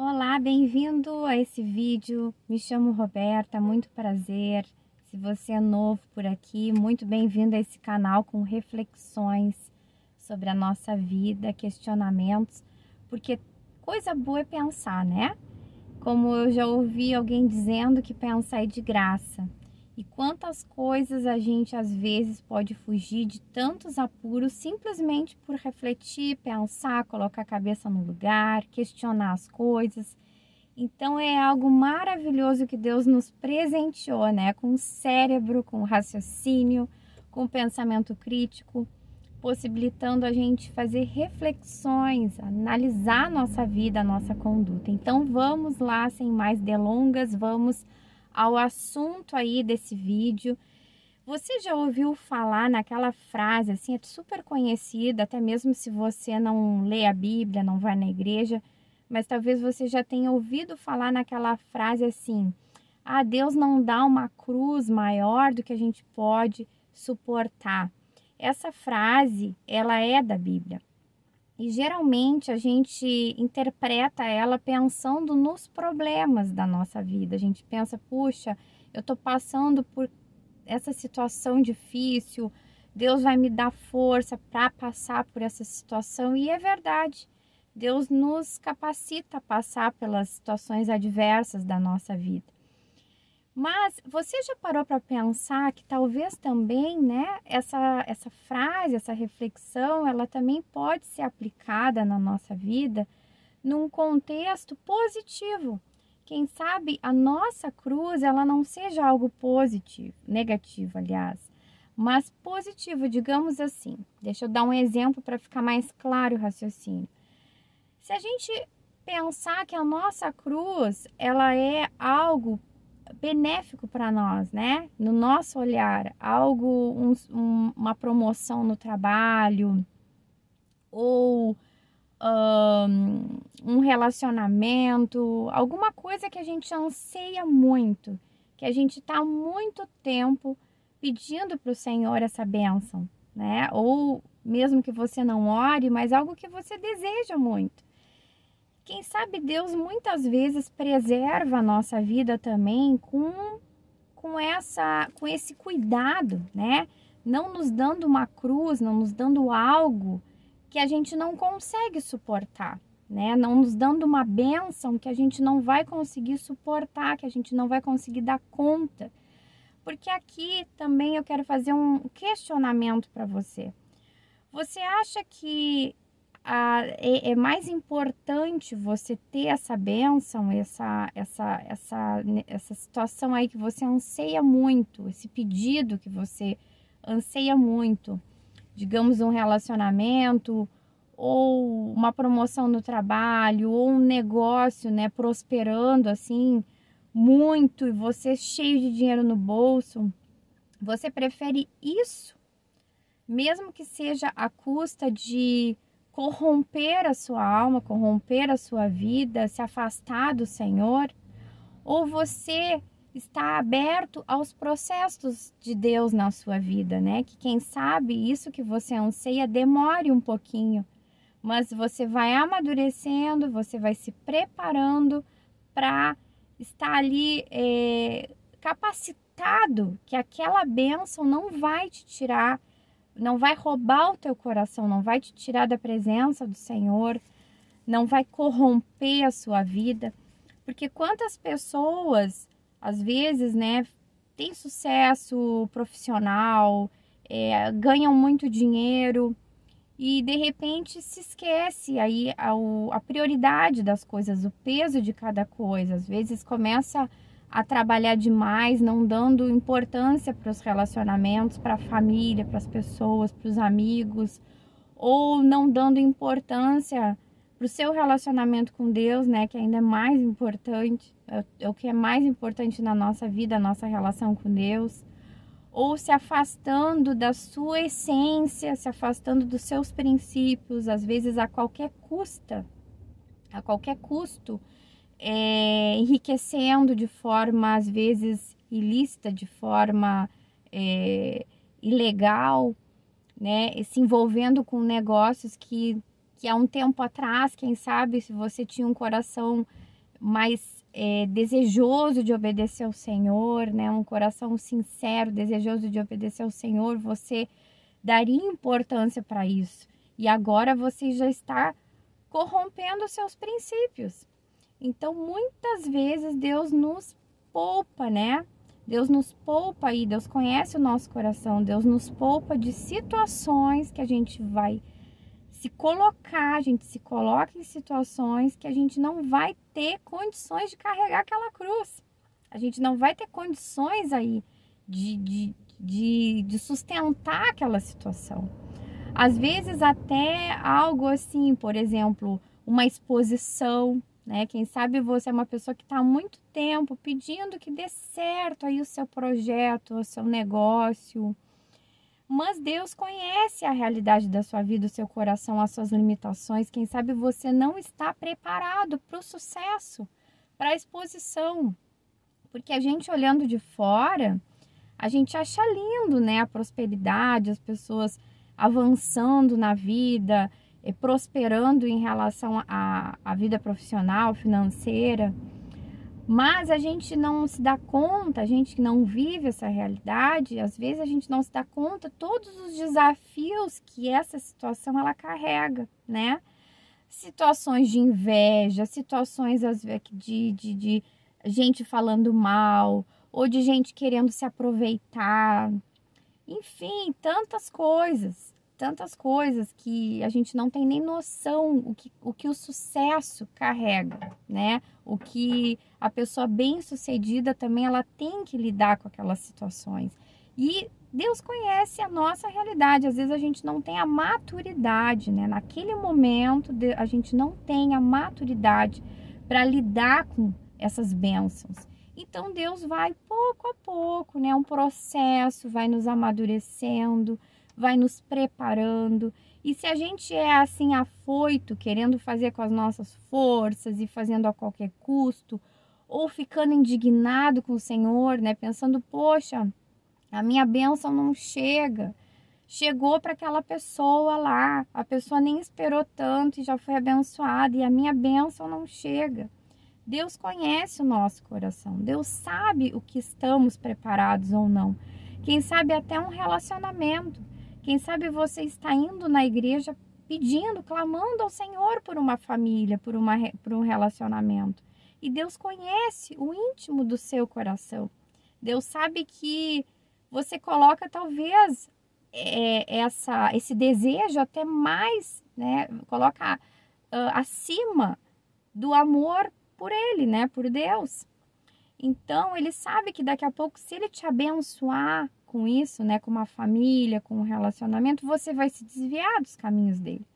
Olá, bem-vindo a esse vídeo. Me chamo Roberta, muito prazer. Se você é novo por aqui, muito bem-vindo a esse canal com reflexões sobre a nossa vida, questionamentos, porque coisa boa é pensar, né? Como eu já ouvi alguém dizendo que pensar é de graça. E quantas coisas a gente às vezes pode fugir de tantos apuros simplesmente por refletir, pensar, colocar a cabeça no lugar, questionar as coisas. Então é algo maravilhoso que Deus nos presenteou, né? Com o cérebro, com o raciocínio, com o pensamento crítico, possibilitando a gente fazer reflexões, analisar a nossa vida, a nossa conduta. Então vamos lá, sem mais delongas, vamos ao assunto aí desse vídeo. Você já ouviu falar naquela frase, assim, é super conhecida, até mesmo se você não lê a Bíblia, não vai na igreja, mas talvez você já tenha ouvido falar naquela frase assim: ah, Deus não dá uma cruz maior do que a gente pode suportar. Essa frase, ela é da Bíblia. E geralmente a gente interpreta ela pensando nos problemas da nossa vida. A gente pensa, puxa, eu estou passando por essa situação difícil, Deus vai me dar força para passar por essa situação. E é verdade, Deus nos capacita a passar pelas situações adversas da nossa vida. Mas você já parou para pensar que talvez também, né, essa frase, essa reflexão, ela também pode ser aplicada na nossa vida num contexto positivo. Quem sabe a nossa cruz, ela não seja algo positivo, negativo, aliás, mas positivo, digamos assim. Deixa eu dar um exemplo para ficar mais claro o raciocínio. Se a gente pensar que a nossa cruz, ela é algo benéfico para nós, né? No nosso olhar, algo, uma promoção no trabalho ou um relacionamento, alguma coisa que a gente anseia muito, que a gente está há muito tempo pedindo para o Senhor essa bênção, né? Ou mesmo que você não ore, mas algo que você deseja muito. Quem sabe Deus muitas vezes preserva a nossa vida também com esse cuidado, né? Não nos dando uma cruz, não nos dando algo que a gente não consegue suportar, né? Não nos dando uma bênção que a gente não vai conseguir suportar, que a gente não vai conseguir dar conta. Porque aqui também eu quero fazer um questionamento para você. Você acha que é mais importante você ter essa bênção, essa situação aí que você anseia muito, esse pedido que você anseia muito, digamos um relacionamento, ou uma promoção no trabalho, ou um negócio, né, prosperando assim muito, e você cheio de dinheiro no bolso, você prefere isso, mesmo que seja à custa de corromper a sua alma, corromper a sua vida, se afastar do Senhor? Ou você está aberto aos processos de Deus na sua vida, né? Que quem sabe isso que você anseia demore um pouquinho, mas você vai amadurecendo, você vai se preparando para estar ali capacitado, que aquela bênção não vai te tirar, não vai roubar o teu coração, não vai te tirar da presença do Senhor, não vai corromper a sua vida. Porque quantas pessoas, às vezes, né, têm sucesso profissional, ganham muito dinheiro e de repente se esquece aí a prioridade das coisas, o peso de cada coisa. Às vezes começa a trabalhar demais, não dando importância para os relacionamentos, para a família, para as pessoas, para os amigos, ou não dando importância para o seu relacionamento com Deus, né, que ainda é mais importante, é o que é mais importante na nossa vida, a nossa relação com Deus, ou se afastando da sua essência, se afastando dos seus princípios, às vezes a qualquer custo, enriquecendo de forma, às vezes, ilícita, de forma ilegal, né? Se envolvendo com negócios que há um tempo atrás, quem sabe, se você tinha um coração mais desejoso de obedecer ao Senhor, né? Um coração sincero, desejoso de obedecer ao Senhor, você daria importância para isso. E agora você já está corrompendo os seus princípios. Então, muitas vezes Deus nos poupa, né? Deus nos poupa aí, Deus conhece o nosso coração, Deus nos poupa de situações que a gente vai se colocar, a gente se coloca em situações que a gente não vai ter condições de carregar aquela cruz. A gente não vai ter condições aí de sustentar aquela situação. Às vezes até algo assim, por exemplo, uma exposição, né? Quem sabe você é uma pessoa que está há muito tempo pedindo que dê certo aí o seu projeto, o seu negócio. Mas Deus conhece a realidade da sua vida, o seu coração, as suas limitações. Quem sabe você não está preparado para o sucesso, para a exposição. Porque a gente olhando de fora, a gente acha lindo, né? A prosperidade, as pessoas avançando na vida, prosperando em relação à vida profissional, financeira. Mas a gente não se dá conta, a gente que não vive essa realidade, às vezes a gente não se dá conta todos os desafios que essa situação ela carrega, né? Situações de inveja, situações de gente falando mal, ou de gente querendo se aproveitar, enfim, tantas coisas que a gente não tem nem noção o que o sucesso carrega, né? O que a pessoa bem-sucedida também ela tem que lidar com aquelas situações. E Deus conhece a nossa realidade. Às vezes a gente não tem a maturidade, né? Naquele momento a gente não tem a maturidade para lidar com essas bênçãos. Então Deus vai pouco a pouco, né? Um processo, vai nos amadurecendo, vai nos preparando. E se a gente é assim afoito, querendo fazer com as nossas forças e fazendo a qualquer custo, ou ficando indignado com o Senhor, né? Pensando, poxa, a minha bênção não chega. Chegou para aquela pessoa lá, a pessoa nem esperou tanto e já foi abençoada e a minha bênção não chega. Deus conhece o nosso coração, Deus sabe o que estamos preparados ou não. Quem sabe até um relacionamento. Quem sabe você está indo na igreja pedindo, clamando ao Senhor por uma família, por um relacionamento. E Deus conhece o íntimo do seu coração. Deus sabe que você coloca talvez esse desejo até mais, né? Coloca acima do amor por Ele, né? Por Deus. Então, Ele sabe que daqui a pouco, se Ele te abençoar com isso, né? Com uma família, com um relacionamento, você vai se desviar dos caminhos dele.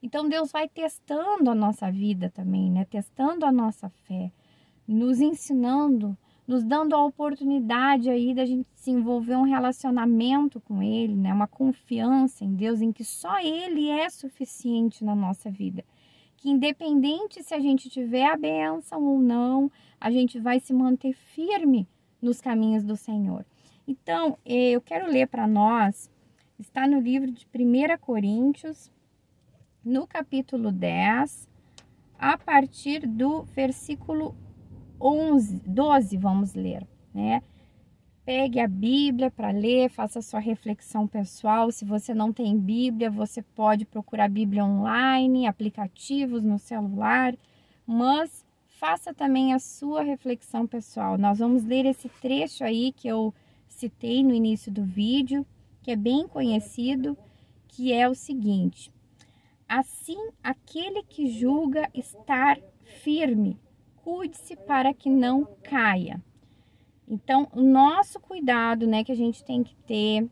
Então, Deus vai testando a nossa vida também, né? Testando a nossa fé, nos ensinando, nos dando a oportunidade aí da gente se envolver um relacionamento com Ele, né? Uma confiança em Deus, em que só Ele é suficiente na nossa vida. Que independente se a gente tiver a bênção ou não, a gente vai se manter firme nos caminhos do Senhor. Então, eu quero ler para nós, está no livro de 1 Coríntios, no capítulo 10, a partir do versículo 12, vamos ler, né? Pegue a Bíblia para ler, faça a sua reflexão pessoal. Se você não tem Bíblia, você pode procurar Bíblia online, aplicativos no celular, mas faça também a sua reflexão pessoal. Nós vamos ler esse trecho aí que eu citei no início do vídeo, que é bem conhecido, que é o seguinte: assim, aquele que julga estar firme, cuide-se para que não caia. Então, o nosso cuidado, né, que a gente tem que ter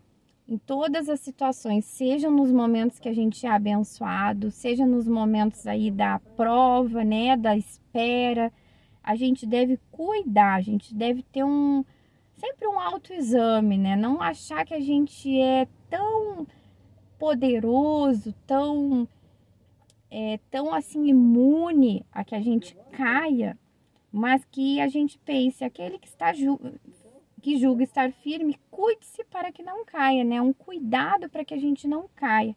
em todas as situações, seja nos momentos que a gente é abençoado, seja nos momentos aí da prova, né, da espera, a gente deve cuidar, a gente deve ter sempre um autoexame, né, não achar que a gente é tão poderoso, tão assim imune a que a gente caia, mas que a gente pense, aquele que julga estar firme, cuide-se para que não caia, né? Um cuidado para que a gente não caia.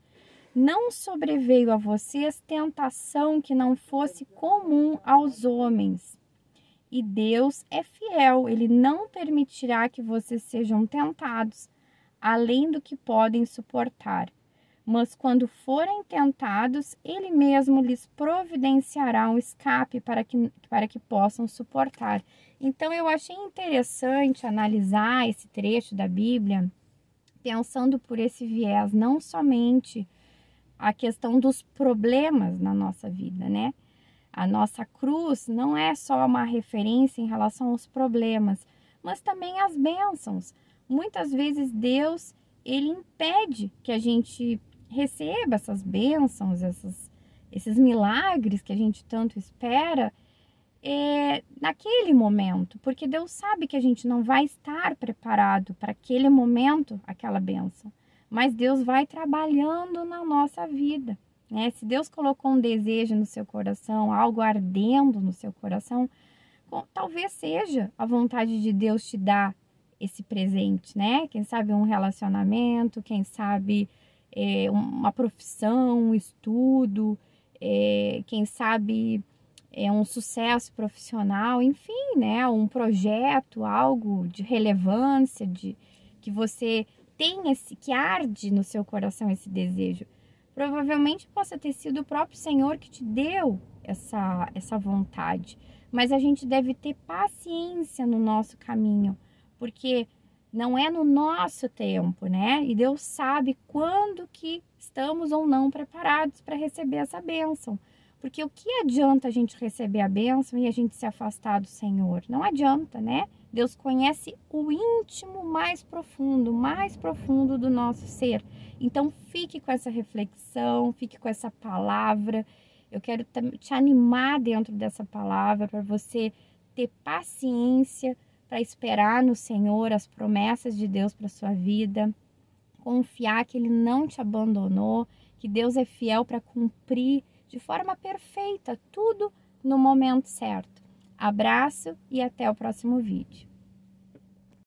Não sobreveio a vocês tentação que não fosse comum aos homens. E Deus é fiel, Ele não permitirá que vocês sejam tentados, além do que podem suportar. Mas quando forem tentados, Ele mesmo lhes providenciará um escape para que possam suportar. Então, eu achei interessante analisar esse trecho da Bíblia, pensando por esse viés, não somente a questão dos problemas na nossa vida, né? A nossa cruz não é só uma referência em relação aos problemas, mas também as bênçãos. Muitas vezes Deus, Ele impede que a gente receba essas bênçãos, esses milagres que a gente tanto espera naquele momento, porque Deus sabe que a gente não vai estar preparado para aquele momento, aquela bênção, mas Deus vai trabalhando na nossa vida, né? Se Deus colocou um desejo no seu coração, algo ardendo no seu coração, talvez seja a vontade de Deus te dar esse presente, né? Quem sabe um relacionamento, quem sabe uma profissão, um estudo, quem sabe um sucesso profissional, enfim, né? Um projeto, algo de relevância, que você tem que arde no seu coração esse desejo. Provavelmente possa ter sido o próprio Senhor que te deu essa vontade, mas a gente deve ter paciência no nosso caminho, porque não é no nosso tempo, né? E Deus sabe quando que estamos ou não preparados para receber essa bênção. Porque o que adianta a gente receber a bênção e a gente se afastar do Senhor? Não adianta, né? Deus conhece o íntimo mais profundo do nosso ser. Então, fique com essa reflexão, fique com essa palavra. Eu quero te animar dentro dessa palavra para você ter paciência, para esperar no Senhor as promessas de Deus para sua vida, confiar que Ele não te abandonou, que Deus é fiel para cumprir de forma perfeita tudo no momento certo. Abraço e até o próximo vídeo.